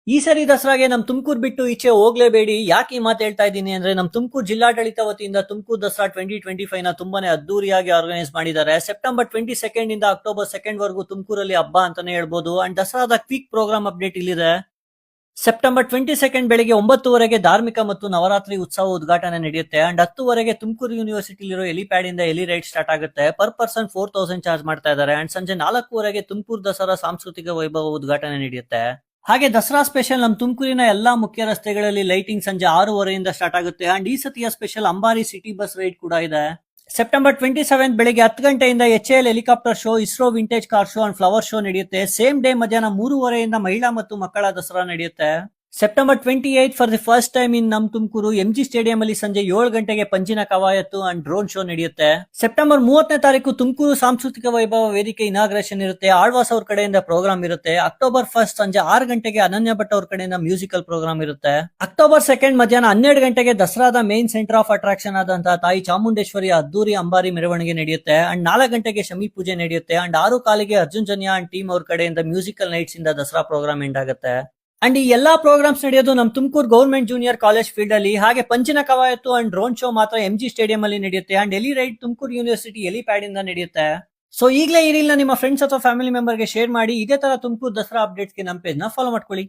ಈ ಸರಿ ದಸರಾಗೆ ನಮ್ ತುಮಕೂರು ಬಿಟ್ಟು ಈಚೆ ಹೋಗ್ಲೇಬೇಡಿ. ಯಾಕೆ ಈ ಮಾತು ಹೇಳ್ತಾ ಇದ್ದೀನಿ ಅಂದ್ರೆ, ನಮ್ ತುಮಕೂರು ಜಿಲ್ಲಾಡಳಿತ ವತಿಯಿಂದ ತುಮಕೂರು ದಸರಾ 2025 ನ ತುಂಬಾನೇ ಅದ್ದೂರಿಯಾಗಿ ಆರ್ಗನೈಸ್ ಮಾಡಿದ್ದಾರೆ. ಸೆಪ್ಟೆಂಬರ್ 22 ಇಂದ ಅಕ್ಟೋಬರ್ 2 ವರೆಗೂ ತುಮಕೂರಲ್ಲಿ ಹಬ್ಬ ಅಂತಾನೆ ಹೇಳ್ಬೋದು. ಅಂಡ್ ದಸರಾದ ಕ್ವಿಕ್ ಪ್ರೋಗ್ರಾಮ್ ಅಪ್ಡೇಟ್ ಇಲ್ಲಿದೆ. ಸೆಪ್ಟೆಂಬರ್ 22 ಬೆಳಿಗ್ಗೆ 9:00ವರೆಗೆ ಧಾರ್ಮಿಕ ಮತ್ತು ನವರಾತ್ರಿ ಉತ್ಸವ ಉದ್ಘಾಟನೆ ನಡೆಯುತ್ತೆ. ಅಂಡ್ 10:00ವರೆಗೆ ತುಮಕೂರು ಯೂನಿವರ್ಸಿಟಿಲಿರೋ ಎಲಿಪ್ಯಾಡ್ ಇಂದ ಎಲಿ ರೈಡ್ ಸ್ಟಾರ್ಟ್ ಆಗುತ್ತೆ. ಪರ್ ಪರ್ಸನ್ 4000 ಚಾರ್ಜ್ ಮಾಡ್ತಾ ಇದ್ದಾರೆ. ಅಂಡ್ ಸಂಜೆ 4:00ವರೆಗೆ ತುಮಕೂರು ದಸರಾ ಸಾಂಸ್ಕೃತಿಕ ವೈಭವ ಉದ್ಘಾಟನೆ ನಡೆಯುತ್ತೆ. ಹಾಗೆ ದಸರಾ ಸ್ಪೆಷಲ್ ನಮ್ ತುಮಕೂರಿನ ಎಲ್ಲಾ ಮುಖ್ಯ ರಸ್ತೆಗಳಲ್ಲಿ ಲೈಟಿಂಗ್ ಸಂಜೆ 6:30 ಸ್ಟಾರ್ಟ್ ಆಗುತ್ತೆ. ಅಂಡ್ ಈ ಸತಿಯ ಸ್ಪೆಷಲ್ ಅಂಬಾರಿ ಸಿಟಿ ಬಸ್ ರೈಡ್ ಕೂಡ ಇದೆ. ಸೆಪ್ಟೆಂಬರ್ 27 ಬೆಳಿಗ್ಗೆ 10 ಗಂಟೆಯಿಂದ HAL helicopter show, ISRO vintage car show and flower show ನಡೆಯುತ್ತೆ. ಸೇಮ್ ಡೇ ಮಧ್ಯಾಹ್ನ 3:30 ಮಹಿಳಾ ಮತ್ತು ಮಕ್ಕಳ ದಸರಾ ನಡೆಯುತ್ತೆ. September 28 for the first time in ನಮ್ ತುಮಕೂರು MG ಸ್ಟೇಡಿಯಂ ಅಲ್ಲಿ ಸಂಜೆ 7 ಗಂಟೆಗೆ ಪಂಜಿನ ಕವಾಯತ್ತು ಅಂಡ್ ಡ್ರೋನ್ ಶೋ ನಡೆಯುತ್ತೆ. ಸೆಪ್ಟೆಂಬರ್ 30ನೇ ತಾರೀಕು ತುಮಕೂರು ಸಾಂಸ್ಕೃತಿಕ ವೈಭವ ವೇದಿಕೆ ಇನಾಗ್ರೇಷನ್ ಇರುತ್ತೆ. ಆಳ್ವಾಸ್ ಅವ್ರ ಕಡೆಯಿಂದ ಪ್ರೋಗ್ರಾಮ್ ಇರುತ್ತೆ. ಅಕ್ಟೋಬರ್ 1 ಸಂಜೆ 6 ಗಂಟೆಗೆ ಅನನ್ಯ ಭಟ್ ಅವ್ರ ಕಡೆಯಿಂದ ಮ್ಯೂಸಿಕಲ್ ಪ್ರೋಗ್ರಾಮ್ ಇರುತ್ತೆ. ಅಕ್ಟೋಬರ್ 2 ಮಧ್ಯಾಹ್ನ 12 ಗಂಟೆಗೆ ದಸರಾದ ಮೇನ್ ಸೆಂಟರ್ ಆಫ್ ಅಟ್ರಾಕ್ಷನ್ ಆದಂತಹ ತಾಯಿ ಚಾಮುಂಡೇಶ್ವರಿಯ ಅದ್ದೂರಿ ಅಂಬಾರಿ ಮೆರವಣಿಗೆ ನಡೆಯುತ್ತೆ. ಅಂಡ್ 4 ಗಂಟೆಗೆ ಶಮಿ ಪೂಜೆ ನಡೆಯುತ್ತೆ. ಅಂಡ್ 6:15ಗೆ ಅರ್ಜುನ್ ಜನ್ಯ ಅಂಡ್ ಟೀಮ್ ಅವ್ರ ಕಡೆಯಿಂದ ಮ್ಯೂಸಿಕಲ್ ನೈಟ್ಸ್ ಇಂದ ದಸರಾ ಪ್ರೋಗ್ರಾಮ್ ಎಂಡ್ ಆಗುತ್ತೆ. ಅಂಡ್ ಈ ಎಲ್ಲಾ ಪ್ರೋಗ್ರಾಮ್ಸ್ ನಡೆಯೋದು ನಮ್ Tumakuru government junior college field ಅಲ್ಲಿ. ಹಾಗೆ ಪಂಚಿನ ಕವಾಯತ್ತು ಅಂಡ್ ಡ್ರೋನ್ ಶೋ ಮಾತ್ರ MG ಸ್ಟೇಡಿಯಂ ಅಲ್ಲಿ ನಡೆಯುತ್ತೆ. And heli ride Tumakuru university helipad ಇಂದ ನಡೆಯುತ್ತೆ. ಸೊ ಈಗಲೇ ಈ ರೀಲ್ ನ ನಿಮ್ಮ ಫ್ರೆಂಡ್ಸ್ ಅಥವಾ ಫ್ಯಾಮಿಲಿ ಮೆಂಬರ್ ಗೆ ಶೇರ್ ಮಾಡಿ. ಇದೇ ತರ ತುಮಕೂರು ದಸರಾ ಅಪ್ಡೇಟ್ಸ್ ಗೆ ನಮ್ಮ ಪೇಜ್ ನ ಫಾಲೋ ಮಾಡ್ಕೊಳ್ಳಿ.